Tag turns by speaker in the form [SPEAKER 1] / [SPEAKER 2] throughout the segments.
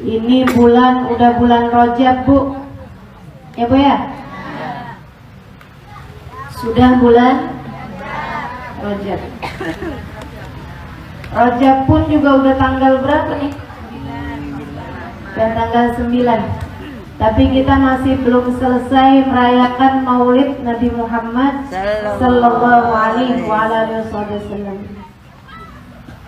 [SPEAKER 1] Ini udah bulan Rajab, Bu. Ya, Bu ya? Sudah bulan Rajab. Rajab pun juga udah tanggal berapa nih? Dan tanggal 9. Tapi kita masih belum selesai merayakan Maulid Nabi Muhammad sallallahu alaihi wasallam.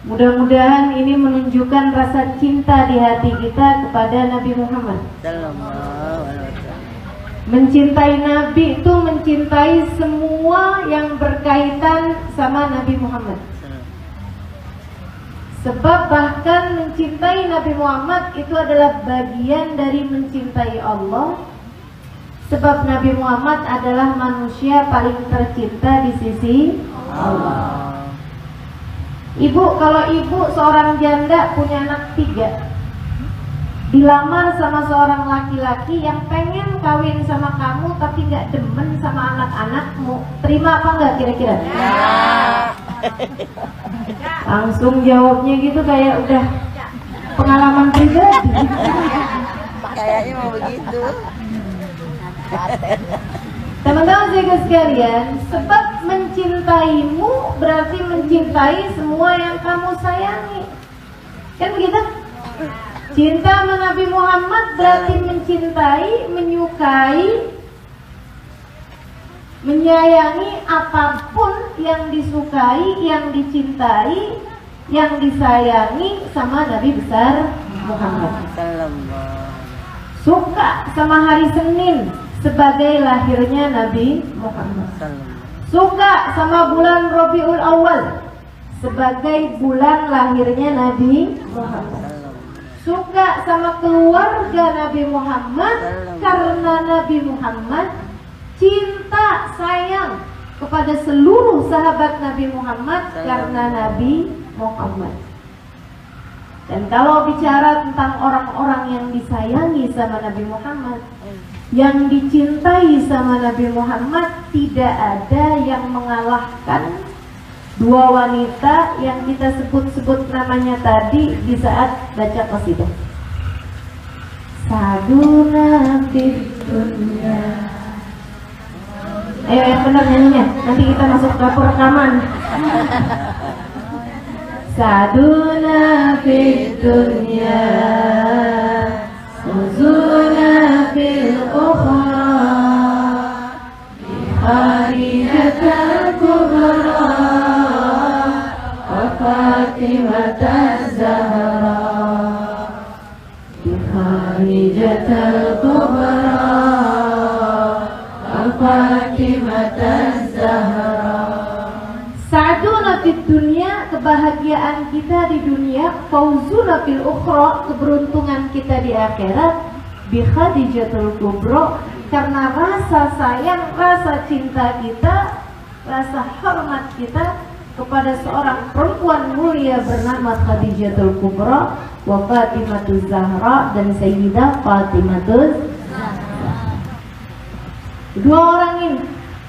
[SPEAKER 1] Mudah-mudahan ini menunjukkan rasa cinta di hati kita kepada Nabi Muhammad. Mencintai Nabi itu mencintai semua yang berkaitan sama Nabi Muhammad. Sebab bahkan mencintai Nabi Muhammad itu adalah bagian dari mencintai Allah. Sebab Nabi Muhammad adalah manusia paling tercinta di sisi Allah. Ibu, kalau ibu seorang janda punya anak 3, dilamar sama seorang laki-laki yang pengen kawin sama kamu tapi gak demen sama anak-anakmu, terima apa enggak kira-kira? Langsung jawabnya gitu kayak udah pengalaman pribadi.
[SPEAKER 2] Kayaknya mau begitu.
[SPEAKER 1] Teman-teman sekalian, sebab mencintaimu berarti mencintai semua yang kamu sayangi. Kan begitu? Cinta sama Nabi Muhammad berarti mencintai, menyukai, menyayangi apapun yang disukai, yang dicintai, yang disayangi sama Nabi besar Muhammad. Suka sama hari Senin sebagai lahirnya Nabi Muhammad. Suka sama bulan Rabiul Awal sebagai bulan lahirnya Nabi Muhammad. Suka sama keluarga Nabi Muhammad karena Nabi Muhammad. Cinta sayang kepada seluruh sahabat Nabi Muhammad karena Nabi Muhammad. Dan kalau bicara tentang orang-orang yang disayangi sama Nabi Muhammad, yang dicintai sama Nabi Muhammad, tidak ada yang mengalahkan dua wanita yang kita sebut-sebut namanya tadi di saat baca qasidah. Saduna fid dunya. Ayo yang benar nyanyinya, nanti kita masuk ke rekaman. Saduna fid dunya, uzuna fil ukhra, Khadijatul Kubra, Fatimah Az-Zahra, Khadijatul Kubra, Fatimah Az-Zahra. Sa'duna fid dunya, kebahagiaan kita di dunia, fauzuna fil ukhra, keberuntungan kita di akhirat, bi Khadijatul Kubra, karena rasa sayang, rasa cinta kita, rasa hormat kita kepada seorang perempuan mulia bernama Khadijatul Kubra wa Fatimah Zahra dan Sayyidah Fatimah Zahra. Dua orang ini,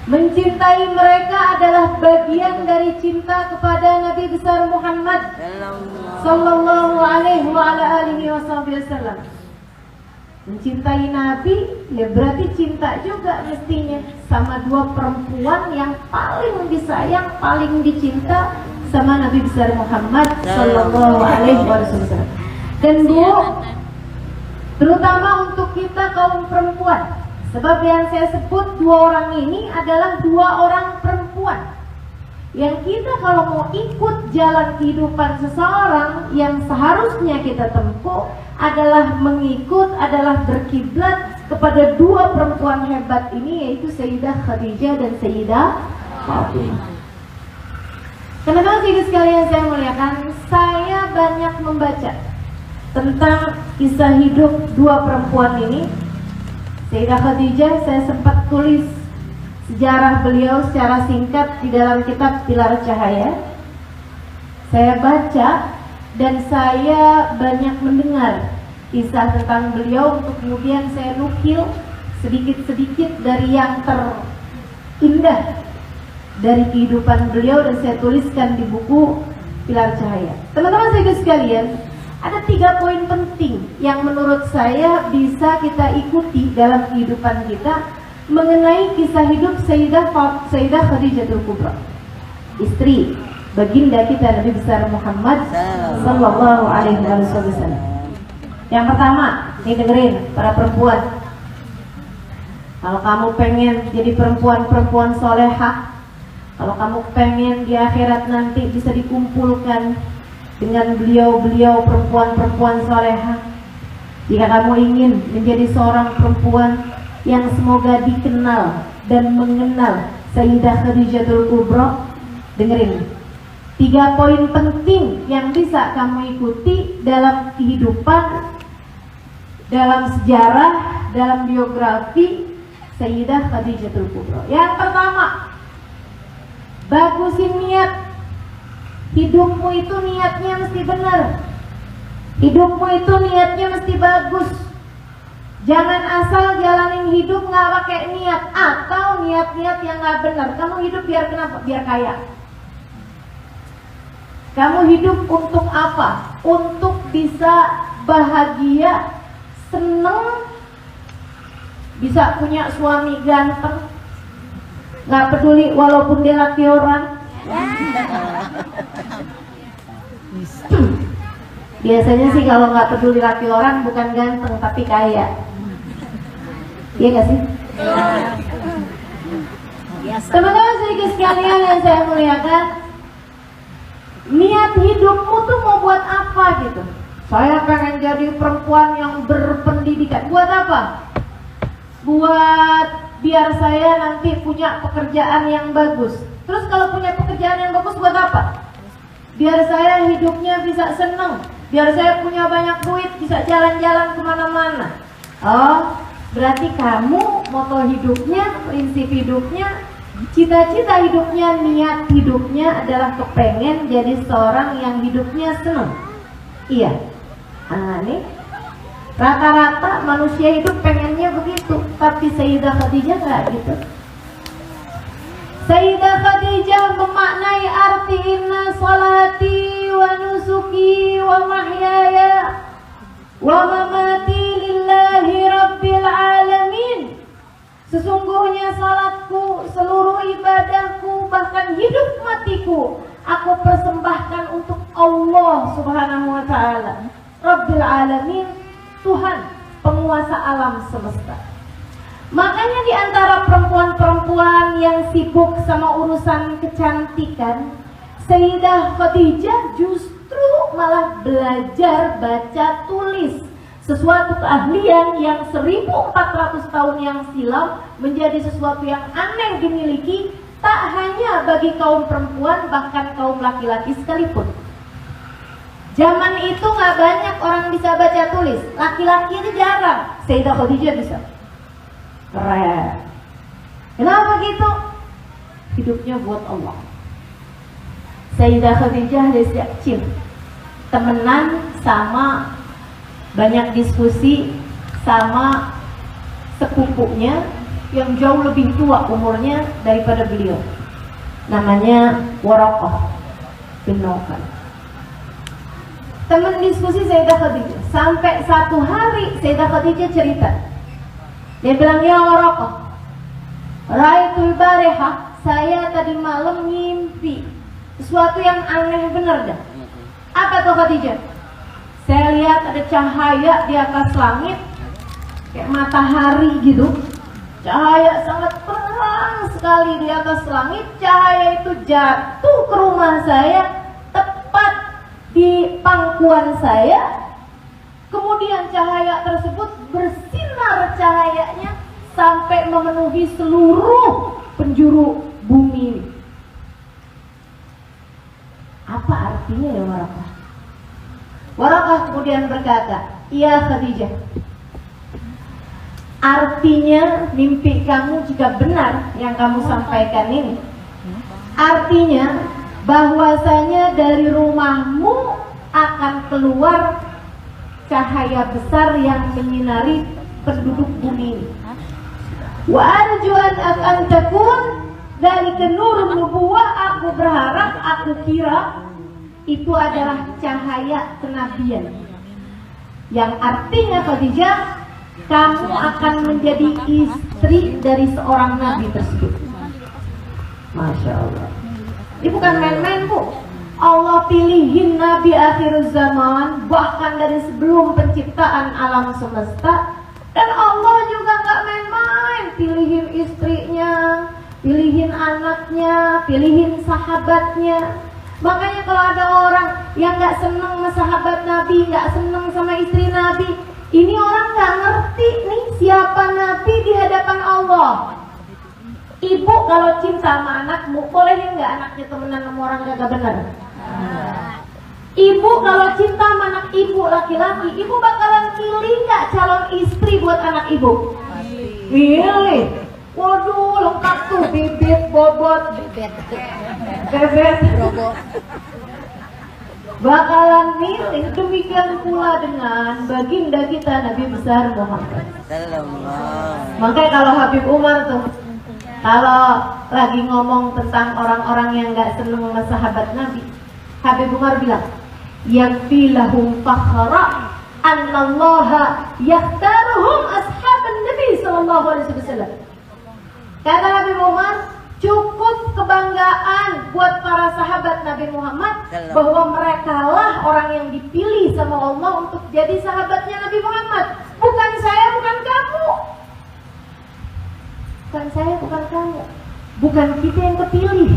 [SPEAKER 1] mencintai mereka adalah bagian dari cinta kepada Nabi besar Muhammad sallallahu alaihi wasallam. Mencintai Nabi ya berarti cinta juga mestinya sama dua perempuan yang paling disayang, paling dicinta sama Nabi besar Muhammad sallallahu alaihi wasallam. Dan Bu, terutama untuk kita kaum perempuan, sebab yang saya sebut dua orang ini adalah dua orang perempuan yang kita kalau mau ikut jalan kehidupan seseorang, yang seharusnya kita tempuh adalah mengikut, adalah berkiblat kepada dua perempuan hebat ini, yaitu Sayyidah Khadijah dan Sayyidah Fatimah. Teman-teman sekalian saya muliakan, saya banyak membaca tentang kisah hidup dua perempuan ini. Sayyidah Khadijah, saya sempat tulis sejarah beliau secara singkat di dalam kitab Pilar Cahaya. Saya baca dan saya banyak mendengar kisah tentang beliau untuk kemudian saya nukil sedikit-sedikit dari yang terindah dari kehidupan beliau dan saya tuliskan di buku Pilar Cahaya. Teman-teman sekalian, Ada 3 poin penting yang menurut saya bisa kita ikuti dalam kehidupan kita mengenai kisah hidup Sayyidah Khadijatul Kubra, istri baginda kita Nabi besar Muhammad sallallahu alaihi wasallam. Yang pertama, nih dengerin para perempuan. Kalau kamu pengen jadi perempuan-perempuan solehah, kalau kamu pengen di akhirat nanti bisa dikumpulkan dengan beliau-beliau perempuan-perempuan solehah, jika kamu ingin menjadi seorang perempuan yang semoga dikenal dan mengenal Sayyidah Khadijatul Kubra, dengerin 3 poin penting yang bisa kamu ikuti dalam kehidupan, dalam sejarah, dalam biografi Sayyidah Khadijatul Kubra. Yang pertama, bagusin niat. Hidupmu itu niatnya mesti benar. Hidupmu itu niatnya mesti bagus. Jangan asal jalanin hidup nggak pakai niat atau niat-niat yang nggak benar. Kamu hidup biar kenapa? Biar kaya. Kamu hidup untuk apa? Untuk bisa bahagia, seneng, bisa punya suami ganteng, nggak peduli walaupun dia laki orang. Biasanya sih kalau nggak peduli laki orang bukan ganteng tapi kaya. Iya nggak sih? Teman-teman sedikit sekalian yang saya muliakan, niat hidupmu tuh mau buat apa gitu? Saya pengen jadi perempuan yang berpendidikan. Buat apa? Buat biar saya nanti punya pekerjaan yang bagus. Terus kalau punya pekerjaan yang bagus buat apa? Biar saya hidupnya bisa seneng, biar saya punya banyak duit, bisa jalan-jalan kemana-mana. Oh, berarti kamu moto hidupnya, prinsip hidupnya, cita-cita hidupnya, niat hidupnya adalah kepengen jadi seorang yang hidupnya seneng. Iya. Nih, rata-rata manusia hidup pengennya begitu, tapi Sayyidah Khadijah nggak gitu. Sayyidah Khadijah memaknai arti inna salati wa nusuki wa mahyaya wa mamati lillahi rabbil alamin. Sesungguhnya salatku, seluruh ibadahku, bahkan hidup matiku aku persembahkan untuk Allah Subhanahu wa ta'ala, Rabbil alamin, Tuhan penguasa alam semesta. Makanya di antara perempuan-perempuan yang sibuk sama urusan kecantikan, Sayyidah Khadijah justru malah belajar baca tulis, sesuatu keahlian yang 1400 tahun yang silam menjadi sesuatu yang aneh dimiliki tak hanya bagi kaum perempuan, bahkan kaum laki-laki sekalipun. Zaman itu nggak banyak orang bisa baca tulis, laki-laki itu jarang, Sayyidah Khadijah bisa. Keren. Kenapa gitu? Hidupnya buat Allah. Sayyidah Khadijah dari sejak kecil temenan sama, banyak diskusi sama sepupunya yang jauh lebih tua umurnya daripada beliau. Namanya Waraqah bin Nawfal. Teman diskusi Sayyidah Khadijah. Sampai satu hari Sayyidah Khadijah cerita. Dia bilang, ya Waraqah, ra'aitul barihah, saya tadi malam ngimpi sesuatu yang aneh bener dah. Apa tuh Khadijah? Saya lihat ada cahaya di atas langit kayak matahari gitu. Cahaya sangat terang sekali di atas langit. Cahaya itu jatuh ke rumah saya, tepat di pangkuan saya. Kemudian cahaya tersebut bersinar cahayanya sampai memenuhi seluruh penjuru bumi. Apa artinya ya Waraqah? Waraqah kemudian berkata, iya Khadijah, artinya mimpi kamu jika benar yang kamu sampaikan ini, artinya bahwasanya dari rumahmu akan keluar cahaya besar yang menyinari penduduk bumi. Wa arju an takun dari nur nubuwah, aku berharap, aku kira itu adalah cahaya kenabian. Yang artinya Khadijah, kamu akan menjadi istri dari seorang nabi tersebut. Masya Allah. Ini bukan main-main, Bu. Allah pilihin nabi akhir zaman, bahkan dari sebelum penciptaan alam semesta. Dan Allah juga nggak main-main, pilihin istrinya, pilihin anaknya, pilihin sahabatnya. Makanya kalau ada orang yang nggak seneng sama sahabat Nabi, nggak seneng sama istri Nabi, ini orang nggak ngerti nih siapa Nabi di hadapan Allah. Ibu kalau cinta sama anakmu, bolehin nggak anaknya temenan sama orang gak bener? Ibu kalau cinta sama anak ibu laki-laki, ibu bakalan pilih nggak calon istri buat anak ibu? Pilih. Waduh, lengkap tuh, bibit, bobot, bebet, bakalan milih. Demikian pula dengan baginda kita Nabi besar Muhammad. Makanya kalau Habib Umar tuh, kalau lagi ngomong tentang orang-orang yang nggak seneng sama sahabat Nabi, Habib Umar bilang, yakfi lahum fakhra annallaha yakhtaruhum ashaban Nabi sallallahu alaihi wasallam. Kata Habib Umar, cukup kebanggaan buat para sahabat Nabi Muhammad bahwa mereka lah orang yang dipilih sama Allah untuk jadi sahabatnya Nabi Muhammad. Bukan saya, bukan kamu. Bukan saya, bukan kamu. Bukan kita yang kepilih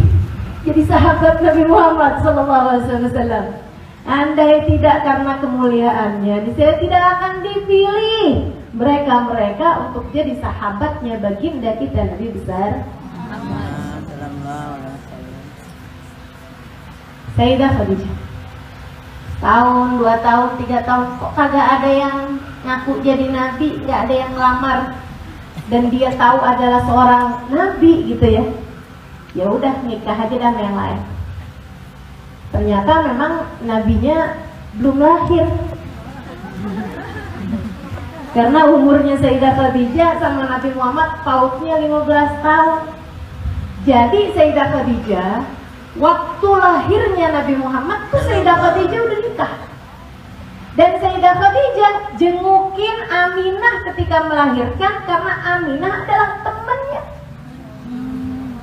[SPEAKER 1] jadi sahabat Nabi Muhammad SAW. Andai tidak karena kemuliaannya, saya tidak akan dipilih mereka untuk jadi sahabatnya baginda kita Nabi besar Sayyidah Khadijah. Tahun, 2 tahun, 3 tahun, kok kagak ada yang ngaku jadi nabi, nggak ada yang ngelamar, dan dia tahu adalah seorang nabi gitu ya. Ya udah, nikah aja dan yang lain. Ternyata memang nabinya belum lahir. Karena umurnya Sayyidah Khadijah sama Nabi Muhammad pautnya 15 tahun. Jadi Sayyidah Khadijah, waktu lahirnya Nabi Muhammad tuh Sayyidah Khadijah udah nikah. Dan Sayyidah Khadijah jengukin Aminah ketika melahirkan, karena Aminah adalah temannya.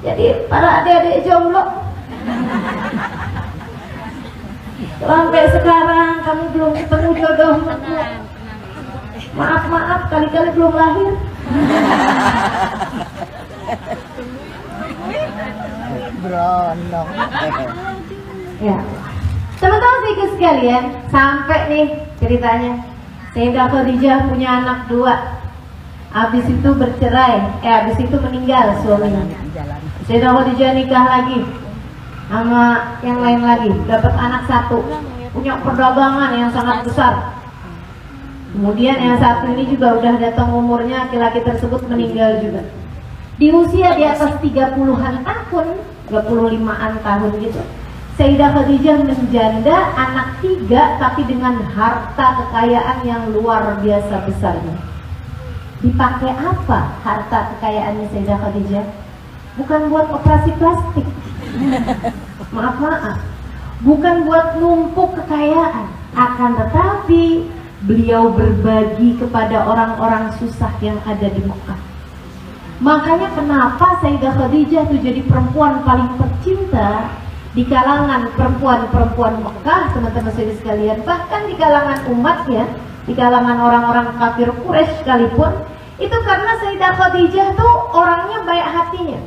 [SPEAKER 1] Jadi para adik-adik jomblo, sampai sekarang kamu belum ketemu jodohmu, maaf, kali-kali belum lahir.
[SPEAKER 2] Berondong.
[SPEAKER 1] Ya, teman-teman sedikit sekalian, sampai nih ceritanya. Sayyidah Khadijah punya anak 2. Habis itu bercerai, habis itu meninggal suaminya. Sayyidah Khadijah nikah lagi sama yang lain lagi, dapat anak 1, punya perdagangan yang sangat besar. Kemudian yang satu ini juga udah datang umurnya, laki-laki tersebut meninggal juga. Di usia di atas 30-an tahun, 35-an tahun gitu, Sayyidah Khadijah menjanda anak 3, tapi dengan harta kekayaan yang luar biasa besarnya. Dipakai apa harta kekayaannya Sayyidah Khadijah? Bukan buat operasi plastik. Maaf. Bukan buat numpuk kekayaan. Akan tetapi beliau berbagi kepada orang-orang susah yang ada di Mekah. Makanya kenapa Sayyidah Khadijah itu jadi perempuan paling tercinta di kalangan perempuan-perempuan Mekah, teman-teman sekalian, bahkan di kalangan umatnya, di kalangan orang-orang kafir Quraisy sekalipun, itu karena Sayyidah Khadijah tuh orangnya baik hatinya.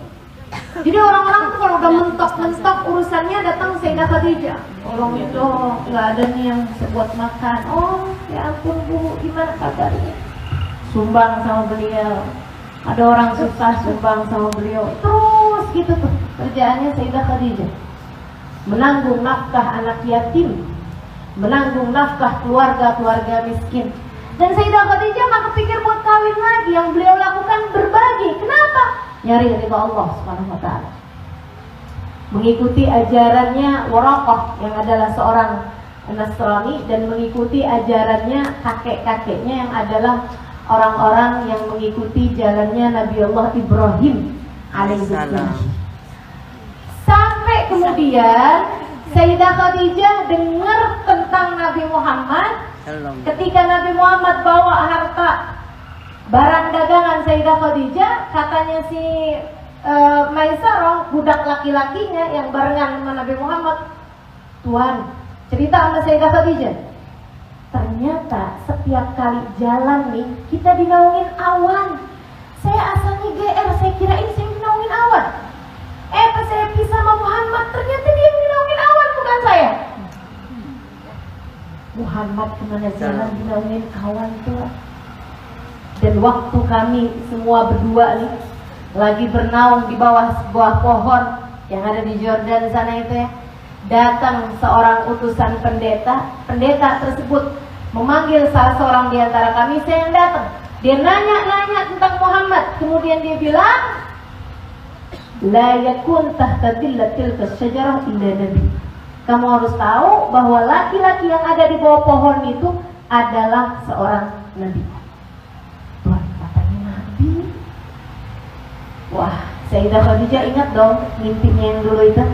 [SPEAKER 1] Jadi orang-orang tuh kalau udah mentok-mentok urusannya datang Sayyidah Khadijah. Tolong itu nggak ada nih yang buat makan. Oh ya ampun Bu, gimana kabarnya? Sumbang sama beliau. Ada orang susah, sumbang sama beliau. Terus gitu tuh kerjaannya Sayyidah Khadijah. Menanggung nafkah anak yatim, menanggung nafkah keluarga-keluarga miskin. Dan Sayyidah Khadijah nggak kepikir buat kawin lagi. Yang beliau lakukan berbagi. Kenapa? Nyari ridha Allah Subhanahu wa ta'ala. Mengikuti ajarannya Waraqah yang adalah seorang Nasrani, dan mengikuti ajarannya kakek-kakeknya yang adalah orang-orang yang mengikuti jalannya Nabi Allah Ibrahim alaihissalam. Sampai kemudian Sayyidah Khadijah dengar tentang Nabi Muhammad, Ketika Nabi Muhammad bawa harta barang dagangan Sayyidah Khadijah, katanya si Maisarah, budak laki-lakinya yang barengan sama Nabi Muhammad, Tuan, cerita sama Sayyidah Khadijah, ternyata setiap kali jalan nih kita dinaungin awan. Saya asalnya GR, saya kirain saya dinaungin awan. Pas saya pisah sama Muhammad, ternyata dia dinaungin awan, bukan saya. Muhammad kemana jalan dinaungin awan tuh. Dan waktu kami semua berdua nih lagi bernaung di bawah sebuah pohon yang ada di Jordan sana itu ya, datang seorang utusan pendeta. Pendeta tersebut memanggil salah seorang di antara kami, saya yang datang. Dia nanya-nanya tentang Muhammad, kemudian dia bilang, la yakun tahta dillatil kasyajarah illa nabi. Kamu harus tahu bahwa laki-laki yang ada di bawah pohon itu adalah seorang nabi. Tuh, katanya nabi. Wah, Sayyidah Khadijah ingat dong mimpinya yang dulu itu.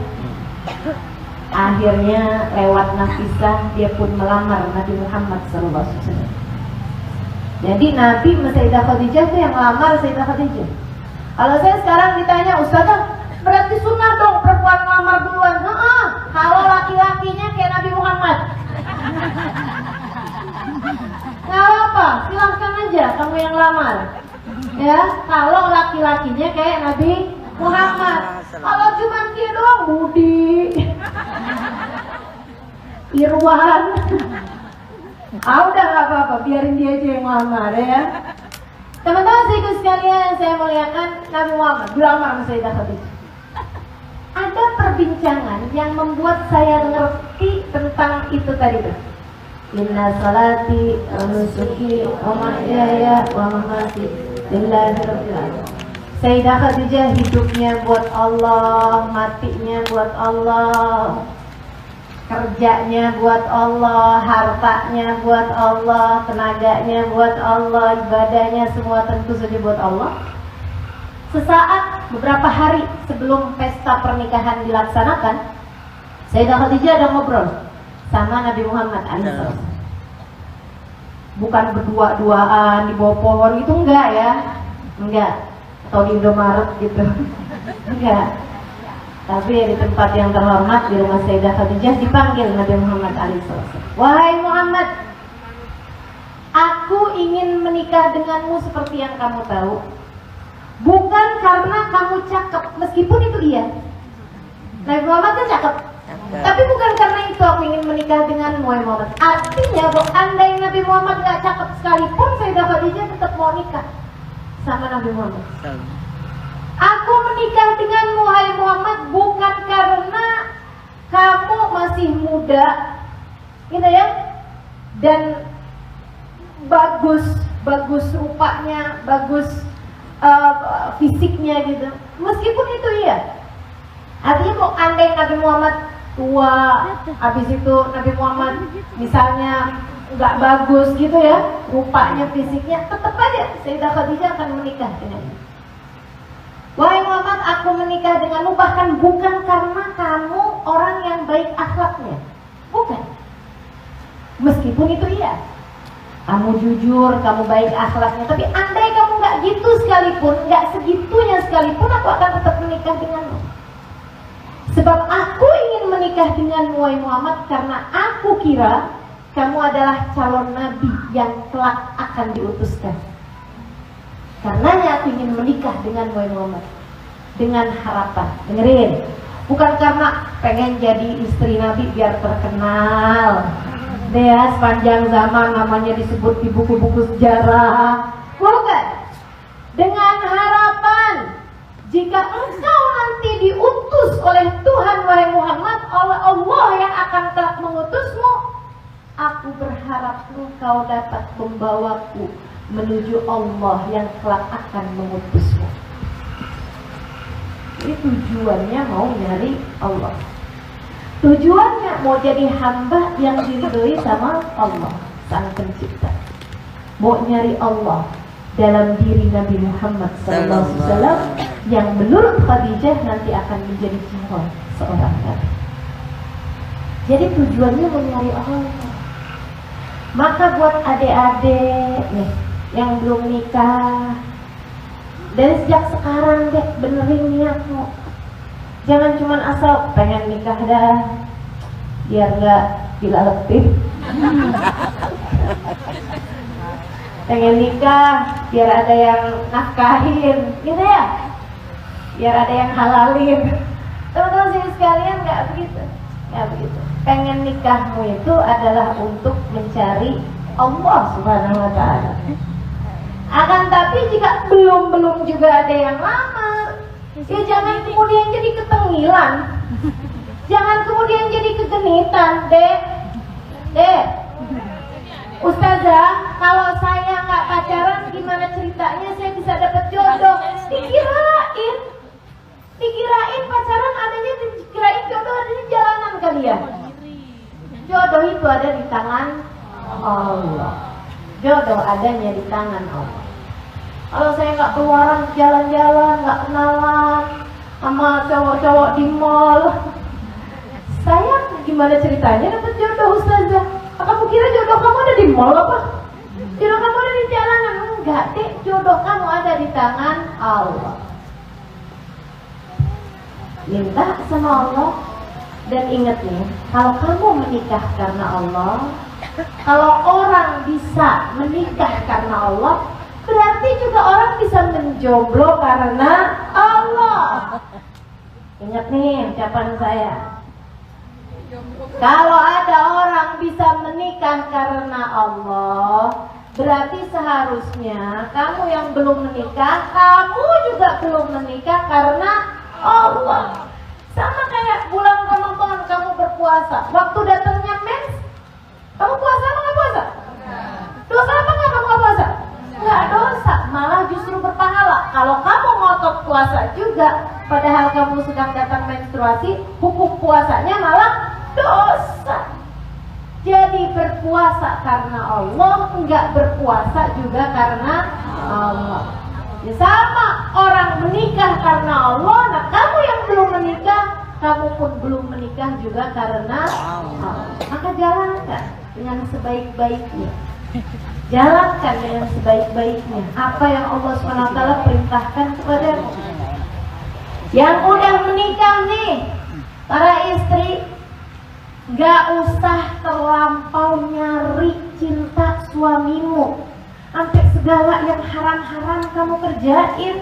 [SPEAKER 1] Akhirnya lewat Nafisah dia pun melamar Nabi Muhammad SAW. Jadi Nabi sama Sayyidah Khadijah itu yang melamar Sayyidah Khadijah. Kalau saya sekarang ditanya, Ustazah, berarti sunnah dong perempuan melamar duluan? Kalau laki-lakinya kayak Nabi Muhammad. Nggak apa, silahkan aja kamu yang lamar. Ya, kalau laki-lakinya kayak Nabi Muhammad. Kalau cuma dia doang, Budi, Irwan, udah nggak apa-apa, biarin dia aja yang lamar ya. Teman-teman saya sekalian, saya muliakan, Nabi Muhammad dilamar sama Sayyidah Khadijah. Ada perbincangan yang membuat saya ngerti tentang itu tadi tuh. Inna salati wa nusuki wa mahyaya wa mamati lillahi rabbil alamin. Sayyidah Khadijah hidupnya buat Allah, matinya buat Allah, kerjanya buat Allah, hartanya buat Allah, tenaganya buat Allah, ibadahnya semua tentu saja buat Allah. Sesaat beberapa hari sebelum pesta pernikahan dilaksanakan, Sayyidah Khadijah ada ngobrol sama Nabi Muhammad SAW. Bukan berdua-duaan di bawah pohon itu, enggak ya, enggak, atau di Indomaret gitu, enggak. Tapi di tempat yang terhormat di rumah Sayyidah Khadijah dipanggil Nabi Muhammad SAW. Wahai Muhammad, aku ingin menikah denganmu seperti yang kamu tahu. Bukan karena kamu cakep, meskipun itu iya. Nabi Muhammad kan cakep. Tapi bukan karena itu aku ingin menikah denganmu, wahai Muhammad. Artinya bahwa andai Nabi Muhammad gak cakep sekalipun, Sayyidah Khadijah tetap mau nikah sama Nabi Muhammad. Aku menikah denganmu, wahai Muhammad, bukan karena kamu masih muda, gitu ya, dan bagus rupanya, bagus fisiknya gitu. Meskipun itu iya. Artinya mau andai Nabi Muhammad tua, habis itu Nabi Muhammad misalnya nggak bagus gitu ya, rupanya, fisiknya, tetap aja Sayyidah Khadijah akan menikah dengannya. Wahai Muhammad, aku menikah denganmu bahkan bukan karena kamu orang yang baik akhlaknya, bukan. Meskipun itu iya, kamu jujur, kamu baik akhlaknya, tapi andai kamu nggak gitu sekalipun, nggak segitunya sekalipun, aku akan tetap menikah denganmu. Sebab aku ingin menikah denganmu, wahai Muhammad, karena aku kira kamu adalah calon nabi yang kelak akan diutuskan. Karenanya aku ingin menikah dengan wahai Muhammad dengan harapan, dengerin, bukan karena pengen jadi istri Nabi biar terkenal, ya sepanjang zaman namanya disebut di buku-buku sejarah, bukan. Dengan harapan jika engkau nanti diutus oleh Tuhan wahai Muhammad, oleh Allah yang akan kelak mengutusmu, aku berharap engkau dapat membawaku menuju Allah yang kelak akan mengutusmu. Jadi tujuannya mau nyari Allah. Tujuannya mau jadi hamba yang diridhoi sama Allah, Sang Pencipta. Mau nyari Allah dalam diri Nabi Muhammad SAW yang menurut Khadijah nanti akan menjadi calon seorang nabi. Jadi tujuannya mau nyari Allah. Maka buat adik-adik nih yang belum nikah, dari sejak sekarang deh benerin niatmu. Jangan cuma asal pengen nikah dah, biar nggak gila letih. Pengen nikah biar ada yang nafkahin, gitu ya. Biar ada yang halalin. Teman-teman sini sekalian nggak begitu, nggak begitu. Pengen nikahmu itu adalah untuk mencari Allah Subhanahu Wa Taala. Akan tapi jika belum juga ada yang lamar, ya jangan kemudian jadi ketengilan, jangan kemudian jadi kegenitan, dek. Ustazah, kalau saya nggak pacaran gimana ceritanya saya bisa dapat jodoh? Dikirain pacaran adanya, dikirain jodoh adanya di jalanan kalian. Jodoh itu ada di tangan Allah. Jodoh adanya di tangan Allah. Kalau saya nggak keluaran jalan-jalan, nggak kenalan sama cowok-cowok di mall, saya gimana ceritanya dapat jodoh, Ustazah? Kamu kira jodoh kamu ada di mall apa? Jodoh kamu ada di jalanan? Enggak, dek. Jodoh kamu ada di tangan Allah. Minta sama Allah. Dan ingat nih, kalau kamu menikah karena Allah, kalau orang bisa menikah karena Allah, berarti juga orang bisa menjomblo karena Allah. Ingat nih ucapan saya. Kalau ada orang bisa menikah karena Allah, berarti seharusnya kamu yang belum menikah, kamu juga belum menikah karena Allah. Sama kayak bulan Ramadan kamu berpuasa, waktu datangnya mens, kamu puasa apa nggak puasa? Dosa apa nggak kamu nggak puasa? Nggak dosa, malah justru berpahala. Kalau kamu ngotot puasa juga, padahal kamu sedang datang menstruasi, hukum puasanya malah dosa. Jadi berpuasa karena Allah, enggak berpuasa juga karena Allah. Ya sama, orang menikah karena Allah. Nah kamu yang belum menikah, kamu pun belum menikah juga karena Allah. Maka jalankan dengan sebaik-baiknya. Jalankan dengan sebaik-baiknya apa yang Allah SWT perintahkan kepadamu. Yang udah menikah nih, para istri, gak usah terlampau nyari cinta suamimu, sampai segala yang haram-haram kamu kerjain.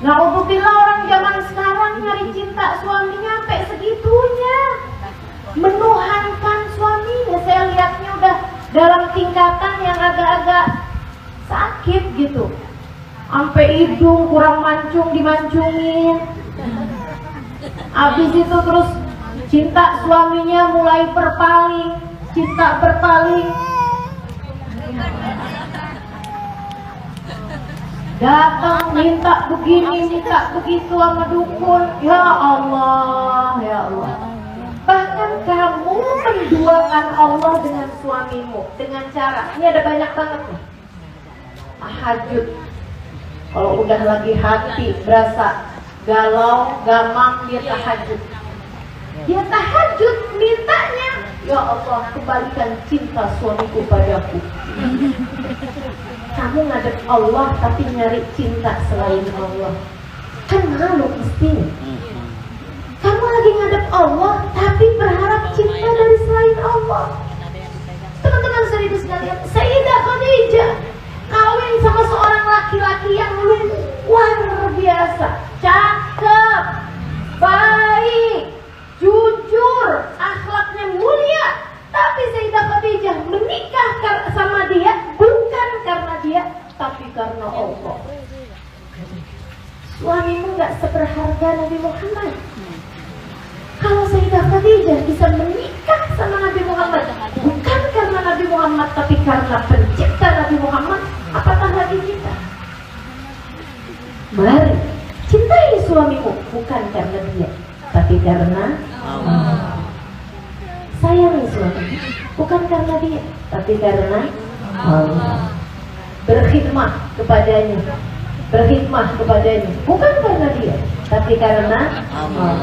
[SPEAKER 1] Na'udzubillah, orang zaman sekarang nyari cinta suaminya sampai segitunya, menuhankan suaminya. Saya lihatnya udah dalam tingkatan yang agak-agak sakit gitu, sampai hidung kurang mancung dimancungin. Habis itu terus cinta suaminya mulai berpaling, cinta berpaling. Datang minta begini, minta begitu sama dukun. Ya Allah, ya Allah. Bahkan kamu menduakan Allah dengan suamimu dengan cara, ini ada banyak banget nih. Tahajud. Kalau udah lagi hati berasa galau, gamang, dia tahajud. Dia tahajud mintanya, ya Allah kembalikan cinta suamiku padaku. Kamu ngadep Allah tapi nyari cinta selain Allah, kan malu mestinya. Kamu lagi ngadep Allah tapi berharap cinta dari selain Allah. Teman-teman saudara sekalian, Sayyidah Khadijah kawin sama seorang laki-laki yang luar biasa, cakep, baik, jujur, akhlaknya mulia. Tapi Sayyidah Khadijah menikah sama dia bukan karena dia, tapi karena Allah. Suamimu gak seberharga Nabi Muhammad. Kalau Sayyidah Khadijah bisa menikah sama Nabi Muhammad bukan karena Nabi Muhammad, tapi karena pencipta Nabi Muhammad, apatah lagi kita? Mari cintai suamimu bukan karena dia, tapi karena Allah. Sayangi suami bukan karena dia, tapi karena Allah. Berkhidmat kepadanya, berkhidmat kepadanya bukan karena dia, tapi karena Allah.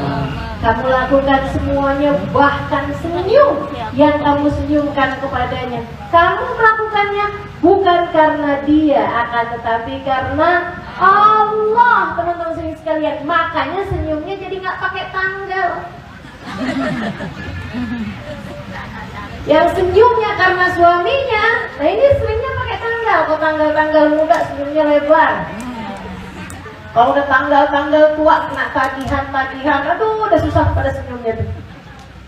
[SPEAKER 1] Kamu lakukan semuanya, bahkan senyum yang kamu senyumkan kepadanya, kamu melakukannya bukan karena dia, akan tetapi karena Allah. Teman-teman sekalian, makanya senyumnya jadi nggak pakai tanggal. Yang senyumnya karena suaminya, nah ini seringnya pakai tanggal. Kalau tanggal-tanggal muda senyumnya lebar. Kalau udah tanggal-tanggal tua kena tagihan, aduh udah susah pada senyumnya tuh.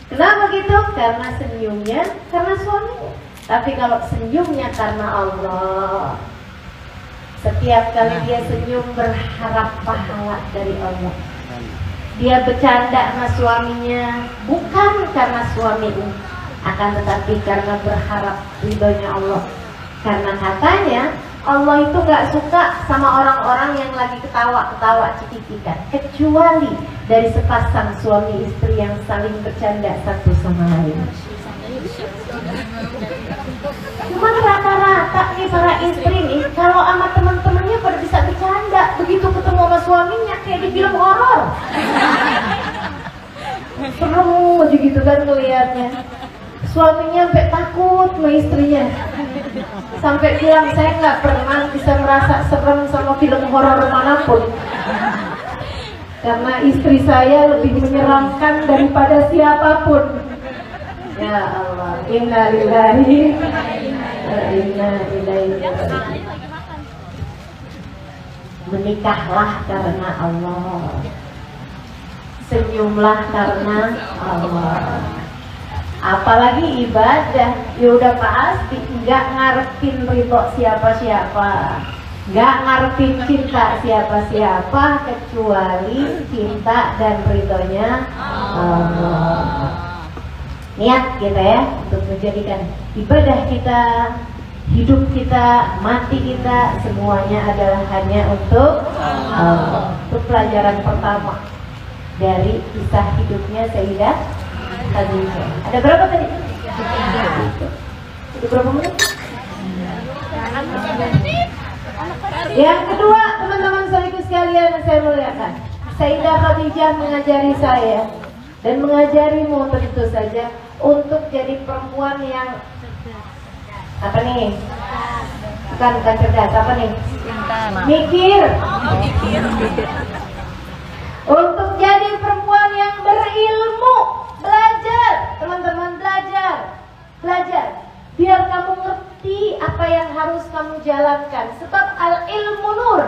[SPEAKER 1] Kenapa gitu? Karena senyumnya karena suaminya. Tapi kalau senyumnya karena Allah, setiap kali dia senyum berharap pahala dari Allah. Dia bercanda sama suaminya bukan karena suaminya, akan tetapi karena berharap ridhonya Allah. Karena katanya Allah itu gak suka sama orang-orang yang lagi ketawa-ketawa cekikikan, kecuali dari sepasang suami istri yang saling bercanda satu sama lain. Cuman rata-rata nih para istri nih, kalau sama teman-temannya pada bisa bercanda, begitu ketemu sama suaminya kayak di film horor. Serem aja gitu kan ngeliatnya. Suaminya sampai takut sama istrinya, sampai bilang saya nggak pernah bisa merasa serem sama film horor manapun, karena istri saya lebih menyeramkan daripada siapapun. Ya Allah, inna lillahi wa inna ilaihi raji'un. Menikahlah karena Allah, senyumlah karena Allah. Apalagi ibadah, ya udah pasti nggak ngarepin ridho siapa-siapa, nggak ngarepin cinta siapa-siapa, kecuali cinta dan ridhonya Allah. Niat kita ya untuk menjadikan ibadah kita, hidup kita, mati kita, semuanya adalah hanya untuk Allah. Itu pelajaran pertama dari kisah hidupnya Sayyidah Khadijah. Ada berapa tadi? Ada berapa menit? Yang kedua, teman-teman saudaraku sekalian yang saya muliakan, Sayyidah Khadijah mengajari saya dan mengajarimu tentu saja untuk jadi perempuan yang apa nih? Bukan cerdas, apa nih? Mikir. Untuk jadi perempuan yang berilmu, belajar, teman-teman, belajar, biar kamu ngerti apa yang harus kamu jalankan. Sebab al-ilmu nur,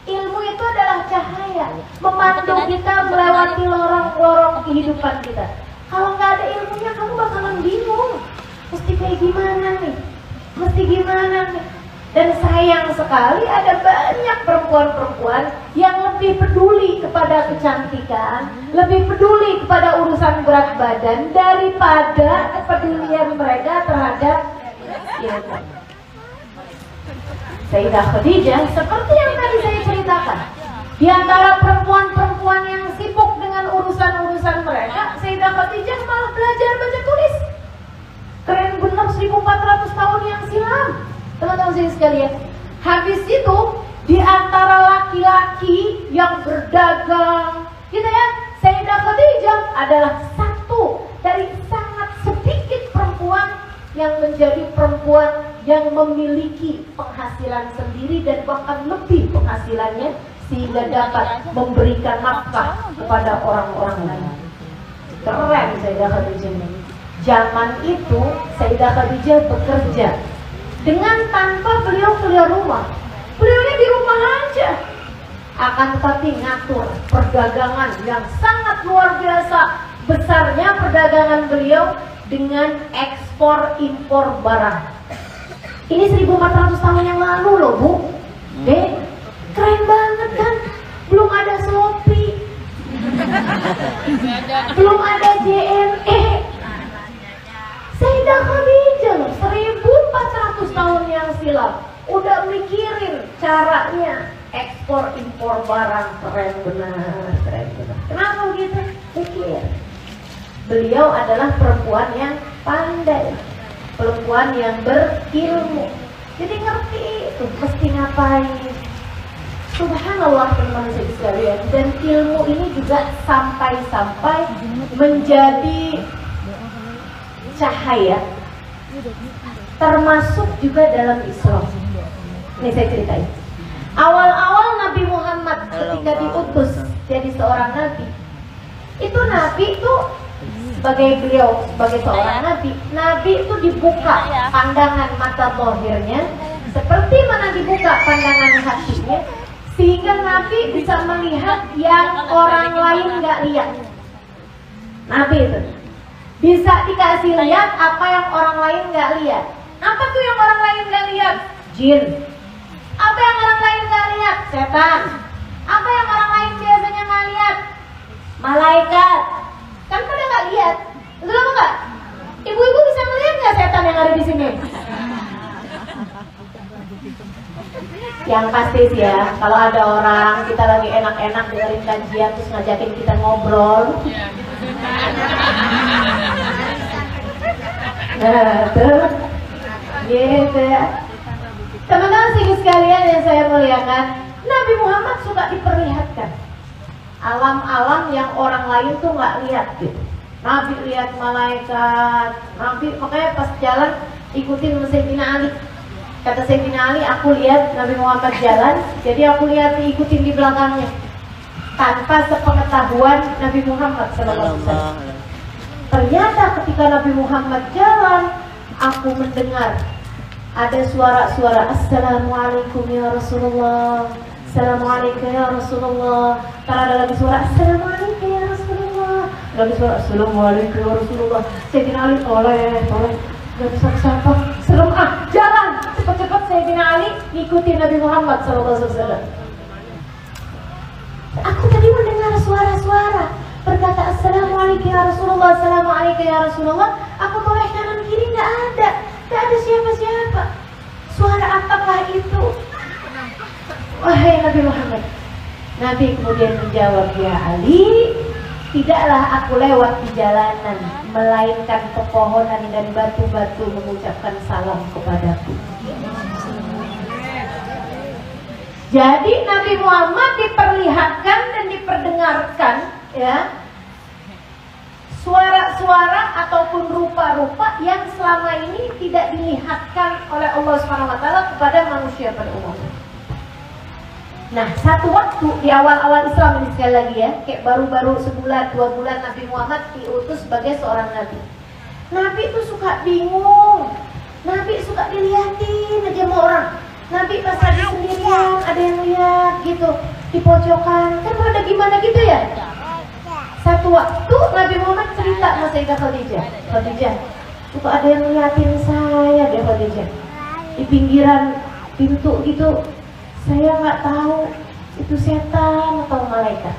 [SPEAKER 1] ilmu itu adalah cahaya, memandu kita melewati lorong-lorong kehidupan kita. Kalau nggak ada ilmunya, kamu bakalan bingung, mesti kayak gimana nih, mesti gimana nih. Dan sayang sekali ada banyak perempuan-perempuan yang lebih peduli kepada kecantikan, lebih peduli kepada urusan berat badan daripada kepedulian mereka terhadap ilmu. Sayyidah Khadijah seperti yang tadi saya ceritakan, di antara perempuan-perempuan yang sibuk dengan urusan-urusan mereka, Sayyidah Khadijah malah belajar baca tulis. Keren benar, 1400 tahun yang silam. Teman-teman sekalian, habis itu di antara laki-laki yang berdagang, gitu ya, Sayyidah Khadijah adalah satu dari sangat sedikit perempuan yang menjadi perempuan yang memiliki penghasilan sendiri dan bahkan lebih penghasilannya, sehingga dapat memberikan nafkah kepada orang-orang lain. Keren Sayyidah Khadijah. Zaman itu Sayyidah Khadijah bekerja dengan tanpa beliau keluar rumah. Beliaunya di rumah aja, akan tetapi ngatur perdagangan yang sangat luar biasa besarnya perdagangan beliau dengan ekspor impor barang. Ini 1400 tahun yang lalu loh Bu. Keren banget kan? Belum ada Shopee, belum ada JNE. Sayyidah Khadijah loh, 1400 tahun yang silam udah mikirin caranya ekspor impor barang. Keren benar, keren benar. Kenapa begitu? Mikir. Beliau adalah perempuan yang pandai, perempuan yang berilmu, jadi ngerti itu mesti ngapain. Subhanallah teman-teman sekalian, dan ilmu ini juga sampai-sampai menjadi cahaya, termasuk juga dalam Islam. Ini saya ceritain. Awal-awal Nabi Muhammad ketika diutus jadi seorang nabi, itu nabi itu sebagai beliau sebagai seorang nabi itu dibuka pandangan mata zahirnya seperti mana dibuka pandangan hatinya, sehingga nabi bisa melihat yang orang lain nggak lihat. Nabi itu bisa dikasih lihat apa yang orang lain nggak lihat. Apa tuh yang orang lain nggak lihat? Jin. Apa yang orang lain nggak lihat? Setan. Apa yang orang lain biasanya nggak lihat? Malaikat. Kan pada nggak lihat. Betul apa nggak? Ibu-ibu bisa melihat nggak setan yang ada di sini? Yang pasti sih ya, kalau ada orang kita lagi enak-enak dengerin kajian terus ngajakin kita ngobrol. Nah, tuh. Gitu ya. Teman-teman sekalian yang saya muliakan, Nabi Muhammad suka diperlihatkan alam-alam yang orang lain tuh nggak lihat gitu. Nabi lihat malaikat, Nabi makanya pas jalan ikutin Sayyidina Ali. Kata Sayyidina Ali, aku lihat Nabi Muhammad jalan, jadi aku lihat diikutin di belakangnya tanpa sepengetahuan Nabi Muhammad SAW. Ternyata ketika Nabi Muhammad jalan, aku mendengar ada suara-suara, Assalamualaikum ya Rasulullah, Assalamualaikum ya Rasulullah. Karena ada lagi suara, Assalamualaikum ya Rasulullah. Lagi suara, Assalamualaikum ya Rasulullah. Sayyidina Ali toleh, gak bisa kesapa, serem jalan cepet-cepet. Sayyidina Ali ngikutin Nabi Muhammad SAW. Aku tadi mendengar suara-suara berkata Assalamualaikum ya Rasulullah, Assalamualaikum ya Rasulullah. Aku toleh kanan kiri gak ada siapa-siapa. Suara apakah itu? Wahai Nabi Muhammad. Nabi kemudian menjawab, ya Ali, tidaklah aku lewat di jalanan melainkan pepohonan dan batu-batu mengucapkan salam kepadaku. Jadi Nabi Muhammad diperlihatkan dan diperdengarkan ya suara-suara ataupun rupa-rupa yang selama ini tidak dilihatkan oleh Allah SWT kepada manusia pada umumnya. Nah, satu waktu di awal-awal Islam ini sekali lagi ya, kayak baru-baru sebulan, 2 bulan Nabi Muhammad diutus sebagai seorang nabi. Nabi itu suka bingung, Nabi suka dilihatin aja sama orang. Nabi pas lagi sendirian, ada yang lihat gitu, di pojokan, kan ada gimana gitu ya. Satu waktu Nabi Muhammad cerita sama Sayyidah Khadijah, itu ada yang ngeliatin saya deh Khadijah, di pinggiran pintu gitu. Saya nggak tahu itu setan atau malaikat.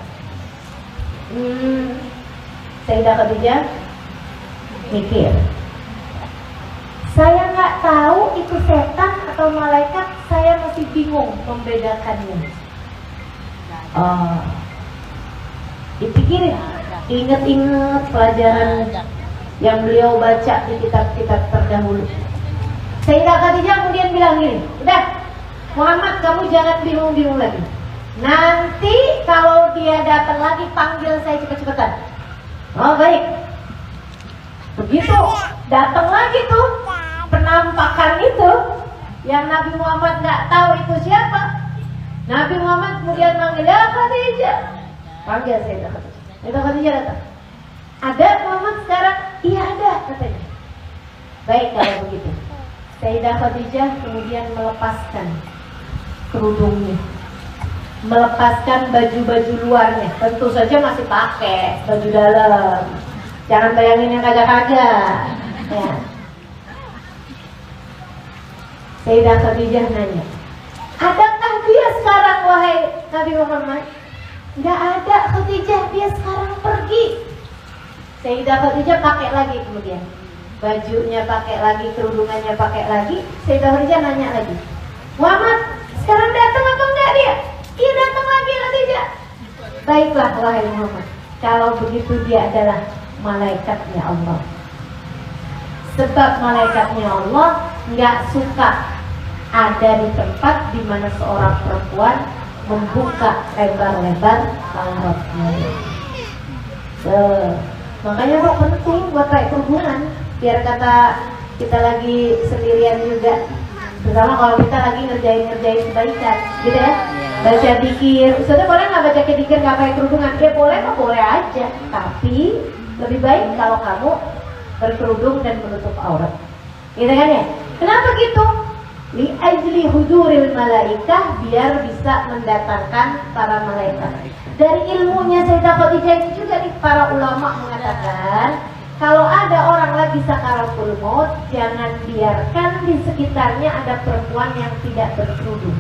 [SPEAKER 1] Sayyidah Khadijah mikir, saya nggak tahu itu setan atau malaikat, saya masih bingung membedakannya. Dipikirin, inget-inget pelajaran yang beliau baca di kitab-kitab terdahulu. Sayyidah Khadijah kemudian bilang gini, udah Muhammad, kamu jangan bingung-bingung lagi. Nanti kalau dia datang lagi panggil saya cepet-cepetan. Oh baik. Begitu datang lagi tuh penampakan itu yang Nabi Muhammad nggak tahu itu siapa. Nabi Muhammad kemudian manggil, ya Khadijah. Panggil Sayyidah Khadijah. Sayyidah Khadijah datang. Ada Muhammad sekarang? Iya ada katanya. Baik kalau begitu. Sayyidah Khadijah kemudian melepaskan kerudungnya, melepaskan baju-baju luarnya. Tentu saja masih pakai baju dalam. Jangan bayangin yang kagak-kagak. Ya. Sayyidah Khadijah nanya, adakah dia sekarang wahai Nabi Muhammad? Nggak ada Khadijah, dia sekarang pergi. Sayyidah Khadijah pakai lagi kemudian. Bajunya pakai lagi, kerudungannya pakai lagi. Sayyidah Khadijah nanya lagi, Muhammad, sekarang datang apa enggak dia? Iya datang lagi Khadijah. Baiklah wahai Muhammad, kalau begitu dia adalah malaikatnya Allah. Sebab malaikatnya Allah nggak suka ada di tempat di mana seorang perempuan membuka lebar-lebar auratnya. Makanya kok penting buat pakai kerudungan, biar kata kita lagi sendirian juga, terutama kalau kita lagi ngerjain kebaikan, gitu ya. Baca zikir, sudah boleh nggak baca zikir nggak pakai kerudungan? Ya boleh, mah boleh aja. Tapi lebih baik kalau kamu berkerudung dan menutup aurat, gitu kan ya? Kenapa gitu? Li ajli huduril malaikah, biar bisa mendatangkan para malaikat. Dari ilmunya Sayyidah Khadijah ini juga nih, para ulama mengatakan kalau ada orang lagi sakaratul maut, jangan biarkan di sekitarnya ada perempuan yang tidak berkerudung.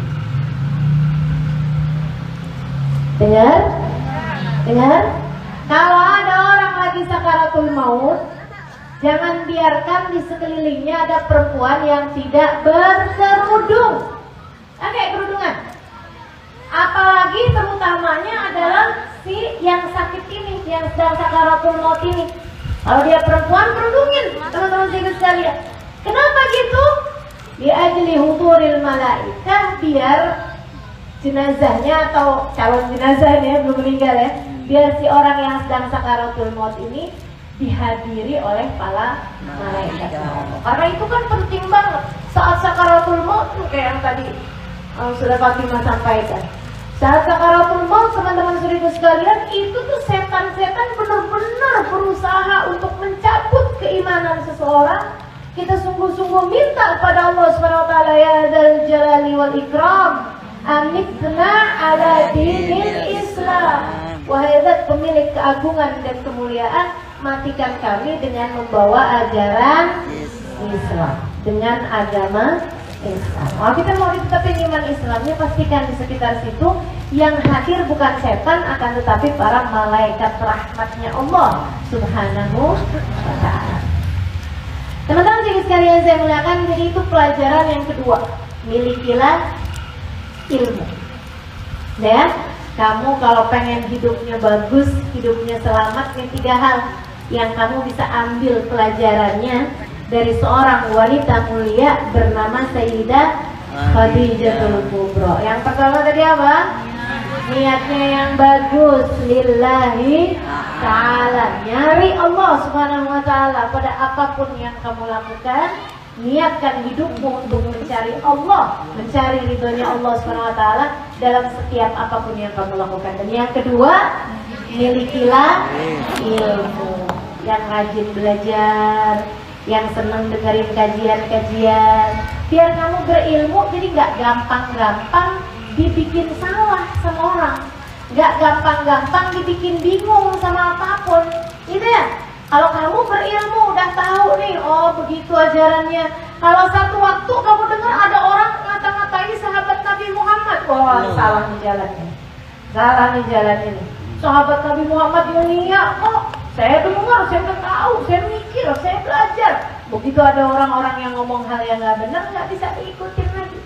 [SPEAKER 1] Dengar? Dengar? Kalau ada orang lagi sakaratul maut, jangan biarkan di sekelilingnya ada perempuan yang tidak berkerudung. Pakai kerudungan. Apalagi terutamanya adalah si yang sakit ini, yang sedang sakaratul maut ini. Kalau dia perempuan, kerudungin, teman-teman sekalian. Kenapa gitu? Di ajli huduril malaikah, biar jenazahnya atau calon jenazahnya belum meninggal ya, biar si orang yang sedang sakaratul maut ini dihadiri oleh para malaikat. Karena itu kan penting banget saat sakaratul maut, kayak yang tadi sudah Fatimah sampaikan. Saat sakaratul maut, teman-teman saudara sekalian, itu tuh setan-setan benar-benar berusaha untuk mencabut keimanan seseorang. Kita sungguh-sungguh minta kepada Allah Subhanahu wa taala, ya dzal jalali wal ikram, amitna ala dinil Islam. Wahai Zat pemilik keagungan dan kemuliaan, matikan kami dengan membawa ajaran Islam, dengan agama Islam. Kalau kita mau ditetapin iman Islamnya, pastikan di sekitar situ yang hadir bukan setan, akan tetapi para malaikat rahmatnya Allah Subhanahu wa ta'ala. Teman-teman sekalian saya muliakan, jadi itu pelajaran yang kedua, milikilah ilmu. Ya, kamu kalau pengen hidupnya bagus, hidupnya selamat, yang 3 hal yang kamu bisa ambil pelajarannya dari seorang wanita mulia bernama Sayyidah Khadijatul Kubra. Yang pertama tadi apa? Niatnya yang bagus, lillahi ta'ala, nyari Allah Subhanahu wa ta'ala pada apapun yang kamu lakukan. Niatkan hidupmu untuk mencari Allah, mencari ridhonya Allah Subhanahu wa ta'ala dalam setiap apapun yang kamu lakukan. Dan yang kedua, milikilah ilmu, yang rajin belajar, yang senang dengerin kajian-kajian, biar kamu berilmu, jadi nggak gampang-gampang dibikin salah sama orang, nggak gampang-gampang dibikin bingung sama apapun, gitu ya. Kalau kamu berilmu, udah tahu nih, oh begitu ajarannya. Kalau satu waktu kamu dengar ada orang ngata-ngatain sahabat Nabi Muhammad, wah salah nih jalannya, salah nih jalan ini. Sahabat Nabi Muhammad dunia, oh saya dengar, saya udah tahu, saya mikir, saya belajar. Begitu ada orang-orang yang ngomong hal yang nggak benar, nggak bisa diikutin lagi.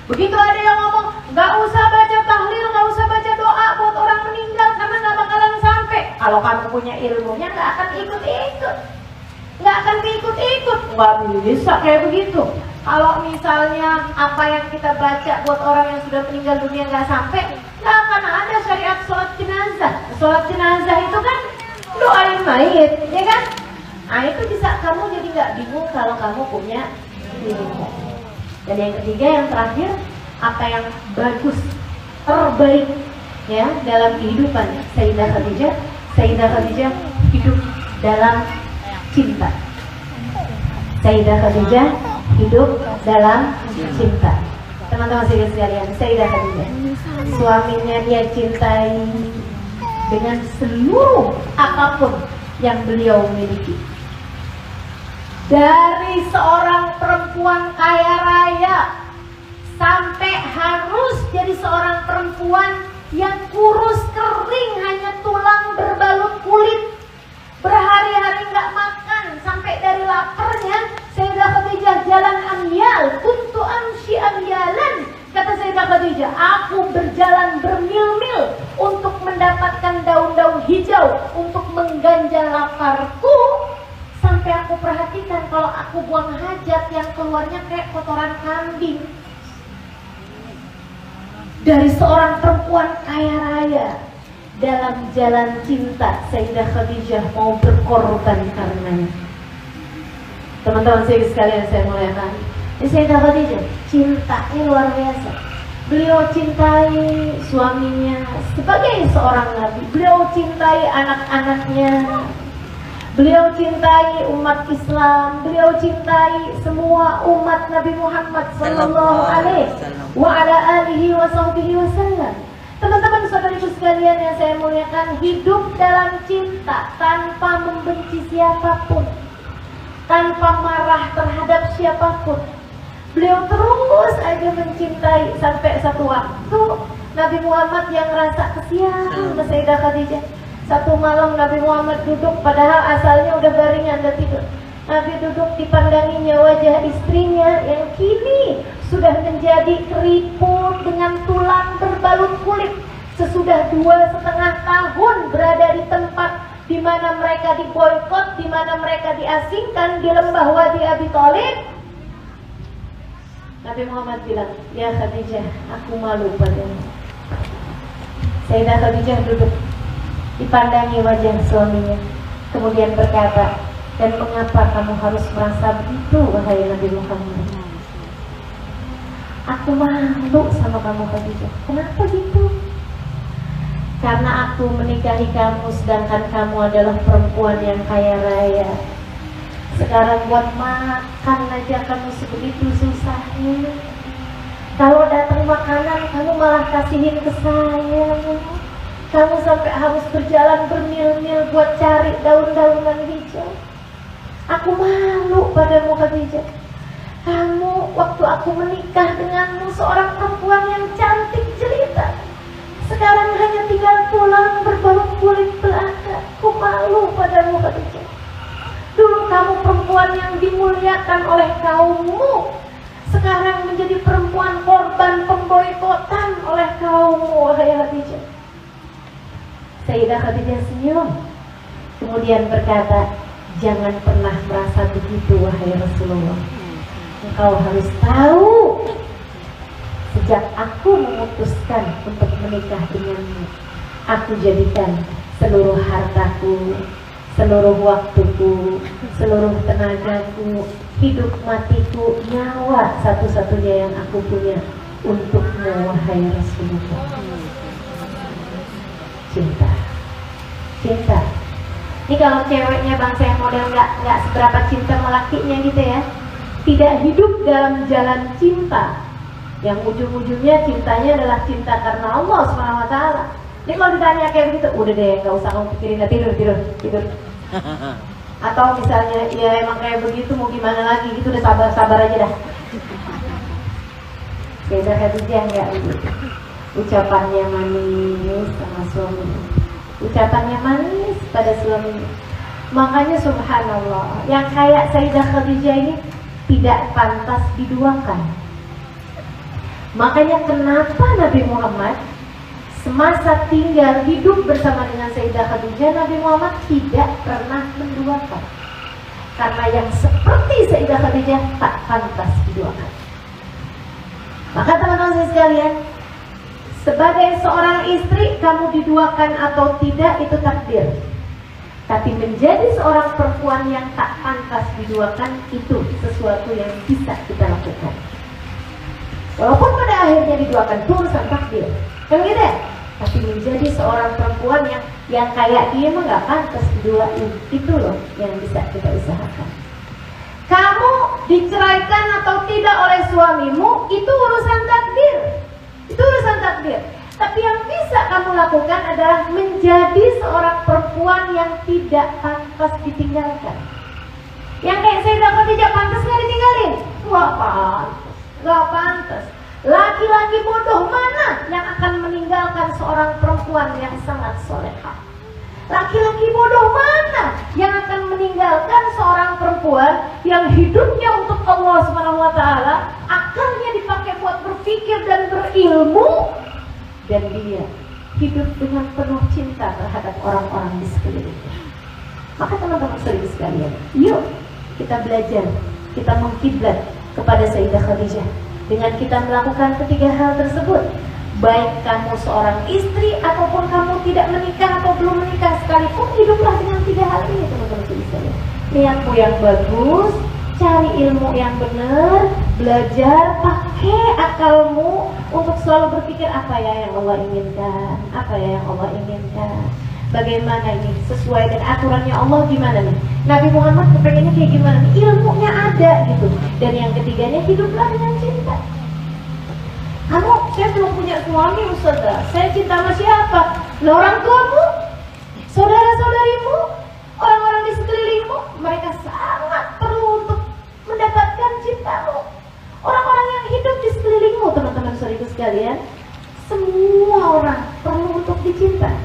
[SPEAKER 1] Begitu ada yang ngomong, nggak usah baca tahlil, nggak usah baca doa buat orang meninggal karena nggak bakalan sampai. Kalau kamu punya ilmunya, nggak akan ikut-ikut, nggak akan ikut-ikut, nggak bisa kayak begitu. Kalau misalnya apa yang kita baca buat orang yang sudah meninggal dunia nggak sampai, nggak akan ada syariat sholat jenazah. Sholat jenazah itu kan doain mayit, ya kan? Nah itu bisa kamu jadi nggak bingung kalau kamu punya ilmu. Dan yang ketiga, yang terakhir, apa yang bagus, terbaik ya dalam kehidupan Sayyidah Khadijah. Sayyidah Khadijah hidup dalam cinta. Sayyidah Khadijah hidup dalam cinta. Teman-teman sekalian, Sayyidah Khadijah, suaminya dia cintai dengan seluruh apapun yang beliau miliki. Dari seorang perempuan kaya raya sampai harus jadi seorang perempuan yang kurus kering, hanya tulang berbalut kulit, berhari-hari nggak makan, sampai dari laparnya Sayyidah Khadijah jalan amyal, kuntu amshi amyalan. Kata Sayyidah Khadijah, aku berjalan bermil-mil untuk mendapatkan daun-daun hijau untuk mengganjal laparku. Sampai aku perhatikan kalau aku buang hajat yang keluarnya kayak kotoran kambing. dari seorang perempuan kaya raya. Dalam jalan cinta Sayyidah Khadijah mau berkorban karenanya. Teman-teman sekalian saya muliakan, Sayyidah Khadijah cintanya luar biasa. Beliau cintai suaminya sebagai seorang nabi. Beliau cintai anak-anaknya. Beliau cintai umat Islam. Beliau cintai semua umat Nabi Muhammad sallallahu alaihi wa ala alihi wa sahbihi wasallam. Teman-teman saudariku sekalian yang saya muliakan, hidup dalam cinta tanpa membenci siapapun, tanpa marah terhadap siapapun. Beliau terus aja mencintai sampai satu waktu Nabi Muhammad yang rasa kesian ke Sayyidah Khadijah. Satu malam Nabi Muhammad duduk, padahal asalnya udah baringan dan tidur. Nabi duduk, dipandanginya wajah istrinya yang kini sudah menjadi keriput dengan tulang berbalut kulit. Sesudah 2,5 tahun berada di tempat di mana mereka diboykot, di mana mereka diasingkan di lembah Wadi Abi Thalib. Nabi Muhammad bilang, "Ya Khadijah, aku malu padamu." Sayyidah Khadijah duduk, dipandangi wajah suaminya, kemudian berkata, "Dan mengapa kamu harus merasa begitu, wahai Nabi Muhammad?" "Aku malu sama kamu Khadijah." "Kenapa gitu?" "Karena aku menikahi kamu sedangkan kamu adalah perempuan yang kaya raya. Sekarang buat makan aja kamu sebegitu susahnya. Kalau datang makanan kamu malah kasihin ke saya. Kamu sampai harus berjalan bermil-mil buat cari daun-daunan hijau. Aku malu padamu Khadijah. Kamu waktu aku menikah denganmu seorang perempuan yang cantik jelita. Sekarang hanya tinggal tulang berbalut kulit belaka. Aku malu padamu Khadijah. Dulu kamu perempuan yang dimuliakan oleh kaummu. Sekarang menjadi perempuan korban pemboikotan oleh kaummu, wahai Khadijah." Sayyidah Khadijah senyum, kemudian berkata, "Jangan pernah merasa begitu, wahai Rasulullah. Engkau harus tahu, sejak aku memutuskan untuk menikah denganmu, aku jadikan seluruh hartaku, seluruh waktuku, seluruh tenagaku, hidup matiku, nyawa satu-satunya yang aku punya untukmu, wahai Rasulullah." Cinta. Ini kalau ceweknya bangsa yang model nggak seberapa cinta sama lakinya gitu ya, tidak hidup dalam jalan cinta, yang ujung-ujungnya cintanya adalah cinta karena Allah SWT. Ini kalau ditanya kayak begitu, udah deh nggak usah kamu pikirin, tidur. Atau misalnya ya emang kayak begitu mau gimana lagi gitu, udah sabar aja dah. Sayyidah Khadijah nggak begitu. Ucapannya manis sama suaminya, ucapannya manis pada suaminya. Makanya subhanallah, yang kayak Sayyidah Khadijah ini tidak pantas diduakan. Makanya kenapa Nabi Muhammad semasa tinggal hidup bersama dengan Sayyidah Khadijah, Nabi Muhammad tidak pernah menduakan. Karena yang seperti Sayyidah Khadijah tak pantas diduakan. Maka teman-teman sekalian, sebagai seorang istri, kamu diduakan atau tidak itu takdir. Tapi menjadi seorang perempuan yang tak pantas diduakan, itu sesuatu yang bisa kita lakukan. Walaupun pada akhirnya diduakan itu urusan takdir, kan gitu ya? Tapi menjadi seorang perempuan yang kayak dia mah nggak pantas diduain, itu loh yang bisa kita usahakan. Kamu diceraikan atau tidak oleh suamimu, itu urusan takdir. Itu urusan takdir. Tapi yang bisa kamu lakukan adalah menjadi seorang perempuan yang tidak pantas ditinggalkan. Yang kayak Sayyidah Khadijah pantas nggak ditinggalin? Nggak pantas. Laki-laki bodoh mana yang akan meninggalkan seorang perempuan yang sangat solehah? Laki-laki bodoh mana yang akan meninggalkan seorang perempuan yang hidupnya untuk Allah SWT, akalnya dipakai buat berpikir dan berilmu, dan dia hidup dengan penuh cinta terhadap orang-orang di sekelilingnya. Maka teman-teman saudara sekalian, yuk kita belajar, kita mengkiblat kepada Sayyidah Khadijah dengan kita melakukan ketiga hal tersebut. Baik kamu seorang istri ataupun kamu tidak menikah atau belum menikah sekalipun, hiduplah dengan 3 hal ini teman-teman sekalian. Niatmu yang bagus, cari ilmu yang benar, belajar, pakai akalmu untuk selalu berpikir apa ya yang Allah inginkan, apa ya yang Allah inginkan. Bagaimana ini sesuai dengan aturannya Allah, gimana nih Nabi Muhammad kepengennya kayak gimana nih, ilmunya ada gitu. Dan yang ketiganya, hiduplah dengan cinta. Saya belum punya suami Ustazah, saya cinta sama siapa? Orang tuamu, saudara-saudarimu, orang-orang di sekelilingmu, mereka sangat perlu untuk mendapatkan cintamu. Orang-orang yang hidup di sekelilingmu, teman-teman saudaraku sekalian, semua orang perlu untuk dicinta.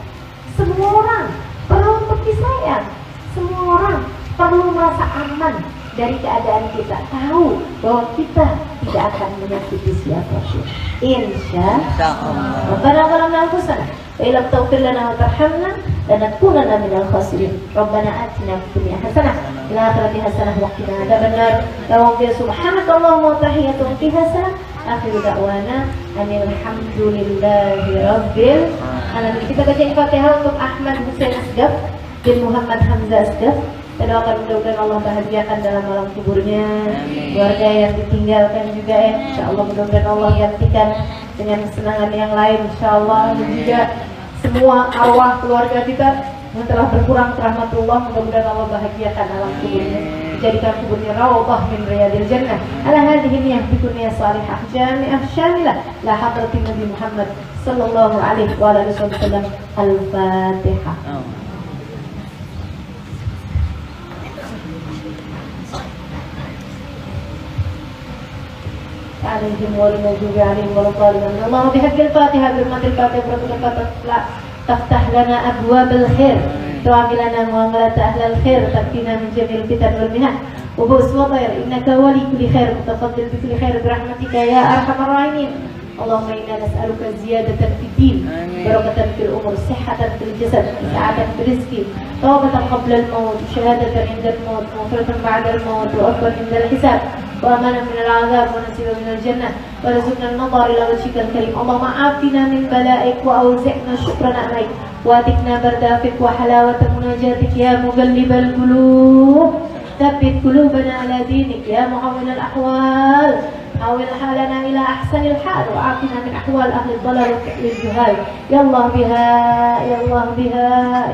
[SPEAKER 1] Semua orang perlu untuk disayang. Semua orang perlu merasa aman dari keadaan kita, tahu bahwa kita tidak akan menyakiti siapapun. Insya Allah. Rabbana zalamna anfusana wa illam taghfir lana wa tarhamna lanakunanna minal khasirin. Rabbana atina fid dunya hasanah wa fil akhirati hasanah wa qina adzabannar. Ya subhanakallahumma wa tahiyyatuhum fiha salam. Akhiru da'wana alhamdulillahi rabbil alamin. Kita bacain Fatihah untuk Ahmad Hussein Asgaf bin Muhammad Hamzah Asgaf. Kita doakan mudah-mudahan Allah bahagiakan dalam alam kuburnya, keluarga yang ditinggalkan juga ya, insyaallah mudah-mudahan Allah gantikan dengan kesenangan yang lain insyaallah. Dan juga semua arwah keluarga kita yang telah berkurang rahmatullah, mudah-mudahan Allah bahagiakan alam kuburnya, dijadikan kuburnya rawdah min riyadil jannah. Ala hadhihi niyyah bi kunniyah salihah jami'ah syamilah la hadratin Nabi Muhammad sallallahu alaihi wa alihi wasallam. Al-Fatihah. عليهم والمغضوب عليهم ولا الضالين. اللهم بحق الفاتحة برحمة الفاتحة برحمة الفاتحة تفتح لنا أبواب الخير، تعامل لنا معاملة أهل الخير، تكفينا من جميع الفتن والمحن وبؤس وضير، إنك ولي كل خير متفضل بكل خير برحمتك يا أرحم الراحمين. اللهم إنا نسألك زيادة في الدين، بركة في الأمور، صحة في الجسد، سعادة في الرزق، توبة قبل الموت، شهادة عند الموت، مغفرة بعد الموت، وأكبر عند الحساب، وأمانا من العذاب، ونصيبا من الجنة، ورزقنا النظر إلى وجهك الكريم. اللهم عافنا من بلائك وأوزعنا شكر نعمائك، وأتكنا برد عفوك وحلاوة مناجاتك يا مقلب القلوب، ثبت قلوبنا على دينك يا محول الأحوال، حول حالنا إلى أحسن الحال، وعافنا من أحوال أهل الضلال وفعل الجهال. يا الله بها، يا الله بها،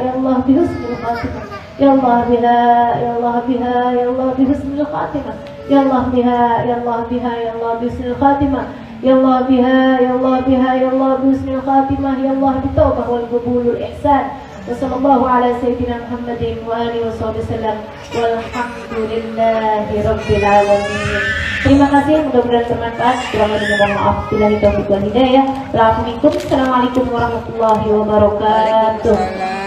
[SPEAKER 1] يا الله بحسن الخاتمة، يا الله بها، يا الله بها، يا الله بحسن الخاتمة، يا الله بها، يا الله بها، يا الله بحسن الخاتمة، يا الله بها، يا الله بها، يا الله بحسن الخاتمة، يا الله بالتوبة والقبول والإحسان. وصلى الله على سيدنا محمد وآله وصحبه وسلم walhamdulillahi rabbil alamin. Terima kasih, mudah-mudahan bermanfaat. Kurang lebih mohon maaf. Billahi taufiq wal hidayah. Assalamualaikum warahmatullahi wabarakatuh.